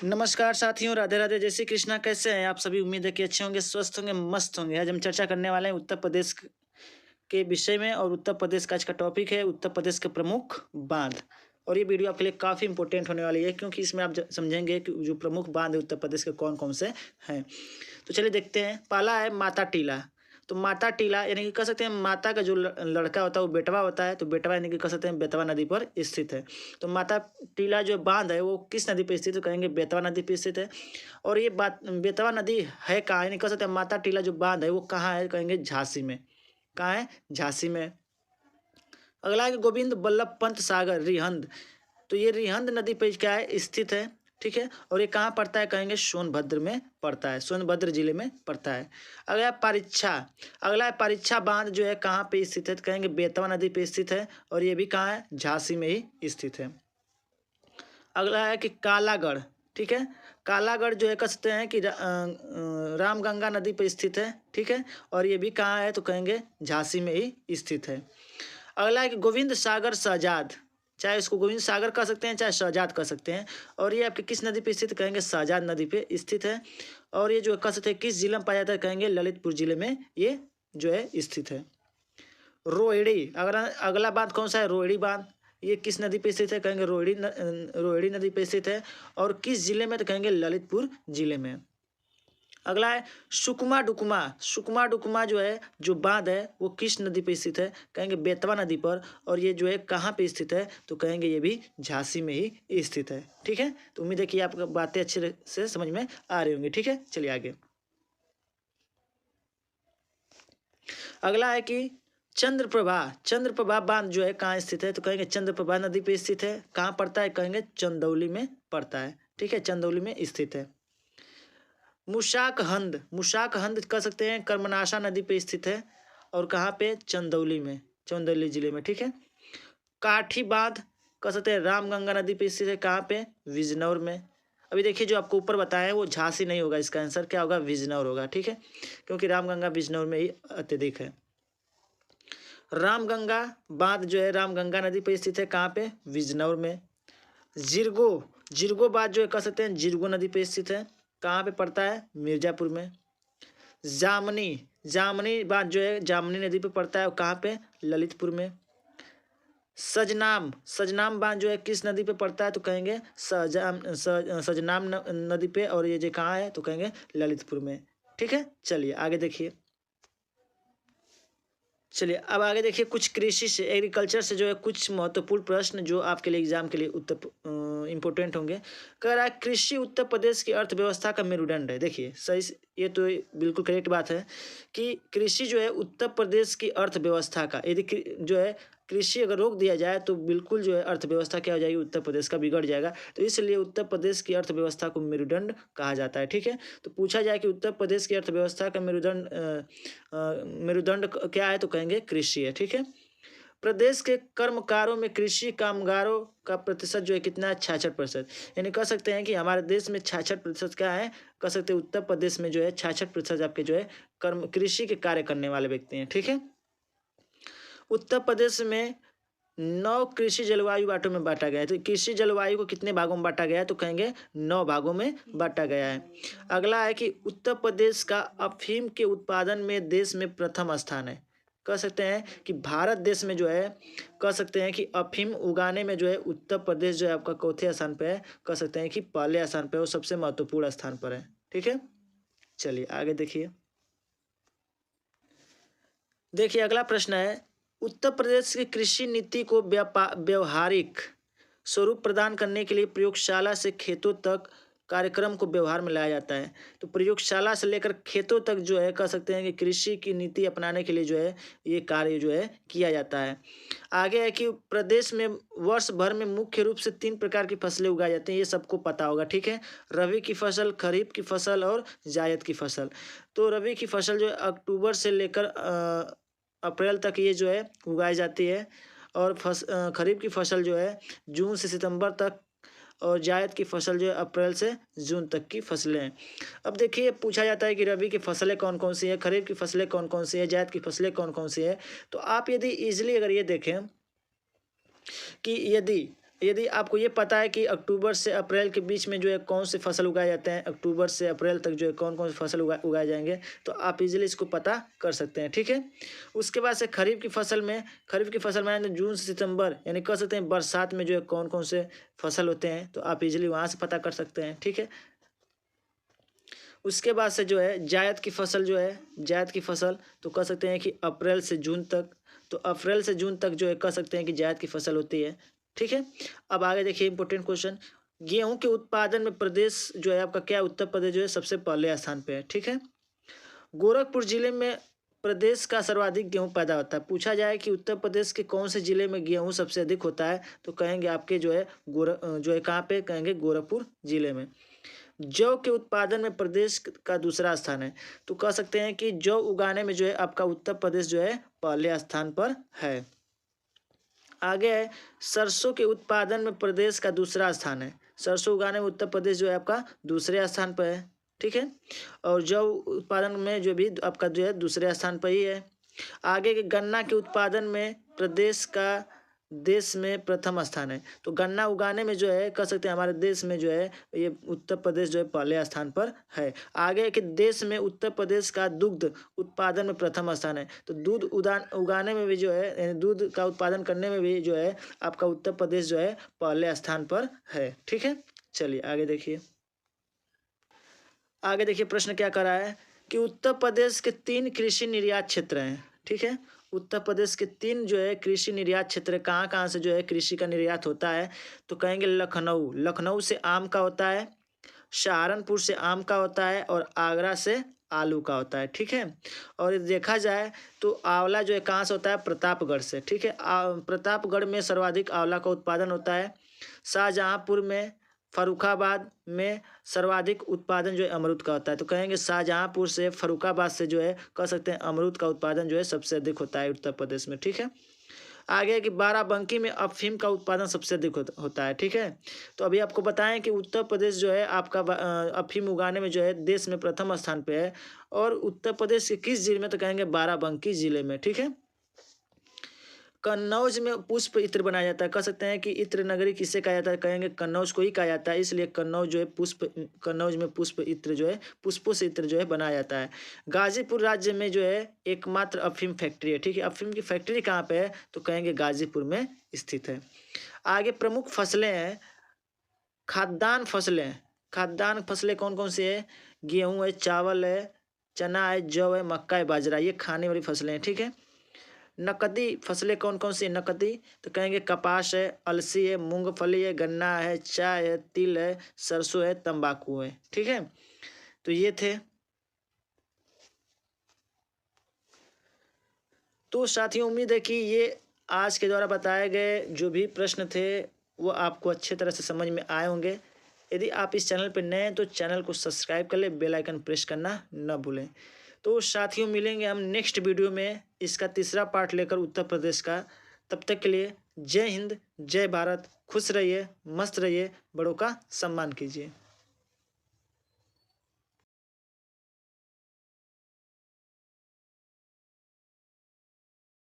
नमस्कार साथियों, राधे राधे, जय श्री कृष्णा। कैसे हैं आप सभी? उम्मीद है कि अच्छे होंगे, स्वस्थ होंगे, मस्त होंगे। आज हम चर्चा करने वाले हैं उत्तर प्रदेश के विषय में, और उत्तर प्रदेश का आज का टॉपिक है उत्तर प्रदेश के प्रमुख बांध। और ये वीडियो आपके लिए काफ़ी इंपॉर्टेंट होने वाली है, क्योंकि इसमें आप समझेंगे कि जो प्रमुख बांध है उत्तर प्रदेश के कौन कौन से हैं। तो चलिए देखते हैं। पहला है माता टीला। तो माता टीला यानी कि कह सकते हैं माता का जो लड़का होता है वो बेटवा होता है, तो बेटवा यानी कि कह सकते हैं बेतवा नदी पर स्थित है। तो माता टीला जो बांध है वो किस नदी पर स्थित है? कहेंगे बेतवा नदी पर स्थित है। और ये बात बेतवा नदी है कहाँ? यानी कह सकते हैं माता टीला जो बांध है वो कहाँ है? कहेंगे झांसी में। कहाँ है? झांसी में। अगला है गोविंद बल्लभ पंत सागर रिहंद। तो ये रिहंद नदी पे क्या है? स्थित है। ठीक है। और ये कहाँ पड़ता है? कहेंगे सोनभद्र में पड़ता है, सोनभद्र जिले में पड़ता है। अगला है परीक्षा। अगला है परीक्षा बांध जो है कहाँ पे स्थित है? तो कहेंगे बेतवा नदी पे स्थित है, और ये भी कहाँ है? झांसी में ही स्थित है। अगला है कि कालागढ़। ठीक है। कालागढ़ जो है कह सकते हैं कि रामगंगा नदी पर स्थित है। ठीक है। और ये भी कहाँ है? तो कहेंगे झांसी में ही स्थित है। अगला है कि गोविंद सागर शहजाद। चाहे इसको गोविंद सागर कह सकते हैं, चाहे शहजाद कह सकते हैं। और ये आपके किस नदी पे स्थित? कहेंगे शहजाद नदी पे स्थित है। और ये जो कह सकते हैं किस जिले में पाया जाता है? कहेंगे ललितपुर जिले में ये जो है स्थित है। रोहिणी। अगर अगला बांध कौन सा है? रोहिणी बांध। ये किस नदी पे स्थित है? कहेंगे रोहिणी नदी पे स्थित है। और किस जिले में? तो कहेंगे ललितपुर जिले में। अगला है सुकमा डुकमा। सुकमा डुकमा जो है जो बांध है वो किस नदी पे स्थित है? कहेंगे बेतवा नदी पर। और ये जो है कहाँ पे स्थित है? तो कहेंगे ये भी झांसी में ही स्थित है। ठीक है। तो उम्मीद है कि आपको बातें अच्छे से समझ में आ रही होंगी। ठीक है, चलिए आगे। अगला है कि चंद्रप्रभा। चंद्रप्रभा बांध जो है कहाँ स्थित है? तो कहेंगे चंद्रप्रभा नदी पे स्थित है। कहाँ पड़ता है? कहेंगे चंदौली में पड़ता है। ठीक है, चंदौली में स्थित है। मुशाकहंद। मुशाकहंद कह सकते हैं कर्मनाशा नदी पे स्थित है। और कहाँ पे? चंदौली में, चंदौली जिले में। ठीक है। काठी बांध कह सकते हैं रामगंगा नदी पे स्थित है। कहाँ पे? बिजनौर में। अभी देखिए जो आपको ऊपर बताया है वो झांसी नहीं होगा, इसका आंसर क्या होगा? बिजनौर होगा। ठीक है, क्योंकि रामगंगा बिजनौर में ही अत्यधिक है। रामगंगा बांध जो है रामगंगा नदी पर स्थित है। कहाँ पे? बिजनौर में। जिरगो। जिरगो बांध जो है कह सकते हैं जिरगो नदी पर स्थित है। कहाँ पे पड़ता है? मिर्जापुर में। जामनी। जामनी बांध जो है जामनी नदी पे पड़ता है। और कहाँ पे? ललितपुर में। सजनाम। सजनाम बांध जो है किस नदी पे पड़ता है? तो कहेंगे सजनाम नदी पे। और ये जो कहाँ है? तो कहेंगे ललितपुर में। ठीक है, चलिए आगे देखिए। चलिए अब आगे देखिए कुछ कृषि से, एग्रीकल्चर से जो है कुछ महत्वपूर्ण प्रश्न जो आपके लिए एग्जाम के लिए इम्पोर्टेंट होंगे। कह रहा है कृषि उत्तर प्रदेश की अर्थव्यवस्था का मेरुदंड है। देखिए सही ये तो बिल्कुल करेक्ट बात है कि कृषि जो है उत्तर प्रदेश की अर्थव्यवस्था का, यदि जो है कृषि अगर रोक दिया जाए तो बिल्कुल जो है अर्थव्यवस्था क्या हो जाएगी? उत्तर प्रदेश का बिगड़ जाएगा। तो इसलिए उत्तर प्रदेश की अर्थव्यवस्था को मेरुदंड कहा जाता है। ठीक है। तो पूछा जाए कि उत्तर प्रदेश की अर्थव्यवस्था का मेरुदंड क्या है? तो कहेंगे कृषि है। ठीक है। प्रदेश के कर्मकारों में कृषि कामगारों का प्रतिशत जो है कितना है? 66%। यानी कह सकते हैं कि हमारे देश में 66% क्या है? कह सकते हैं उत्तर प्रदेश में जो है 66% आपके जो है कृषि के कार्य करने वाले व्यक्ति हैं। ठीक है। उत्तर प्रदेश में 9 कृषि जलवायु बांटों में बांटा गया है। तो कृषि जलवायु को कितने भागों में बांटा गया है? तो कहेंगे 9 भागों में बांटा गया है। अगला है कि उत्तर प्रदेश का अफीम के उत्पादन में देश में प्रथम स्थान है। कह सकते हैं कि भारत देश में जो है कह सकते हैं कि अफीम उगाने में जो है उत्तर प्रदेश जो है आपका चौथे स्थान पर है। कह सकते हैं कि पहले स्थान पर है, वो सबसे महत्वपूर्ण स्थान पर है। ठीक है, चलिए आगे देखिए। देखिए अगला प्रश्न है उत्तर प्रदेश की कृषि नीति को व्यवहारिक स्वरूप प्रदान करने के लिए प्रयोगशाला से खेतों तक कार्यक्रम को व्यवहार में लाया जाता है। तो प्रयोगशाला से लेकर खेतों तक जो है कह सकते हैं कि कृषि की नीति अपनाने के लिए जो है ये कार्य जो है किया जाता है। आगे है कि प्रदेश में वर्ष भर में मुख्य रूप से 3 प्रकार की फसलें उगाई जाती हैं। ये सबको पता होगा। ठीक है। रबी की फसल, खरीफ की फसल और जायद की फसल। तो रबी की फसल जो है अक्टूबर से लेकर अप्रैल तक ये जो है उगाई जाती है। और खरीफ की फसल जो है जून से सितंबर तक। और जायद की फसल जो है अप्रैल से जून तक की फसलें हैं। अब देखिए पूछा जाता है कि रबी की फसलें कौन कौन सी है, खरीफ की फसलें कौन कौन सी है, जायद की फसलें कौन कौन सी है। तो आप यदि इजीली अगर ये देखें कि यदि यदि आपको ये पता है कि अक्टूबर से अप्रैल के बीच में जो है कौन से फसल उगाए जाते हैं, अक्टूबर से अप्रैल तक जो है कौन कौन से फसल उगाए जाएंगे, तो आप इजीली इसको पता कर सकते हैं। ठीक है, उसके बाद से खरीफ की फसल में जून से सितंबर यानी कह सकते हैं बरसात में जो है कौन कौन से फसल होते हैं, तो आप इजीली वहाँ से पता कर सकते हैं। ठीक है, उसके बाद से जो है जायद की फसल तो कह सकते हैं कि अप्रैल से जून तक, तो अप्रैल से जून तक जो है कह सकते हैं कि जायद की फसल होती है। ठीक है, अब आगे देखिए इंपॉर्टेंट क्वेश्चन, गेहूं के उत्पादन में प्रदेश जो है आपका क्या, उत्तर प्रदेश जो है सबसे पहले स्थान पे है। ठीक है, गोरखपुर जिले में प्रदेश का सर्वाधिक गेहूं पैदा होता है। पूछा जाए कि उत्तर प्रदेश के कौन से जिले में गेहूं सबसे अधिक होता है, तो कहेंगे आपके जो है कहाँ पे, कहेंगे गोरखपुर जिले में। जौ के उत्पादन में प्रदेश का दूसरा स्थान है, तो कह सकते हैं कि जौ उगाने में जो है आपका उत्तर प्रदेश जो है पहले स्थान पर है। आगे है सरसों के उत्पादन में प्रदेश का दूसरा स्थान है, सरसों उगाने में उत्तर प्रदेश जो है आपका दूसरे स्थान पर है। ठीक है, और जौ उत्पादन में जो भी आपका जो है दूसरे स्थान पर ही है। आगे के गन्ना के उत्पादन में प्रदेश का देश में प्रथम स्थान है, तो गन्ना उगाने में जो है कह सकते हैं हमारे देश में जो है ये उत्तर प्रदेश जो है पहले स्थान पर है। आगे के देश में उत्तर प्रदेश का दुग्ध उत्पादन में प्रथम स्थान है, तो दूध उगाने में भी जो है यानी दूध का उत्पादन करने में भी जो है आपका उत्तर प्रदेश जो है पहले स्थान पर है। ठीक है, चलिए आगे देखिए प्रश्न क्या कर रहा है कि उत्तर प्रदेश के 3 कृषि निर्यात क्षेत्र हैं। ठीक है, उत्तर प्रदेश के 3 जो है कृषि निर्यात क्षेत्र कहाँ कहाँ से जो है कृषि का निर्यात होता है, तो कहेंगे लखनऊ से आम का होता है, सहारनपुर से आम का होता है और आगरा से आलू का होता है। ठीक है, और देखा जाए तो आंवला जो है कहाँ से होता है, प्रतापगढ़ से। ठीक है, प्रतापगढ़ में सर्वाधिक आंवला का उत्पादन होता है। शाहजहाँपुर में, फर्रुखाबाद में सर्वाधिक उत्पादन जो है अमरूद का होता है, तो कहेंगे शाहजहाँपुर से, फर्रुखाबाद से जो है कह सकते हैं अमरूद का उत्पादन जो है सबसे अधिक होता है उत्तर प्रदेश में। ठीक है, आगे कि बाराबंकी में अफीम का उत्पादन सबसे अधिक होता है। ठीक है, तो अभी आपको बताएं कि उत्तर प्रदेश जो है आपका अफीम उगाने में जो है देश में प्रथम स्थान पे है, और उत्तर प्रदेश के किस जिले में, तो कहेंगे बाराबंकी जिले में। ठीक है, कन्नौज में पुष्प इत्र बनाया जाता है, कह सकते हैं कि इत्र नगरी किसे कहा जाता है, कहेंगे कन्नौज को ही कहा जाता है, इसलिए कन्नौज में पुष्प इत्र जो है पुष्पों से इत्र जो है बनाया जाता है। गाजीपुर राज्य में जो है एकमात्र अफीम फैक्ट्री है। ठीक है, अफीम की फैक्ट्री कहाँ पे है, तो कहेंगे गाजीपुर में स्थित है। आगे प्रमुख फसलें हैं, खाद्यान्न फसलें कौन कौन सी है, गेहूँ है, चावल है, चना है, जौ है, मक्का है, बाजरा, ये खाने वाली फसलें हैं। ठीक है, नकदी फसलें कौन कौन सी, नकदी तो कहेंगे कपास है, अलसी है, मूंगफली है, गन्ना है, चाय है, तिल है, सरसों है, तंबाकू है। ठीक है, तो ये थे। तो साथियों उम्मीद है कि ये आज के द्वारा बताए गए जो भी प्रश्न थे वो आपको अच्छे तरह से समझ में आए होंगे। यदि आप इस चैनल पर नए हैं तो चैनल को सब्सक्राइब कर ले, बेल आइकन प्रेस करना न भूलें। तो साथियों मिलेंगे हम नेक्स्ट वीडियो में इसका तीसरा पार्ट लेकर उत्तर प्रदेश का। तब तक के लिए जय हिंद, जय भारत, खुश रहिए, मस्त रहिए, बड़ों का सम्मान कीजिए।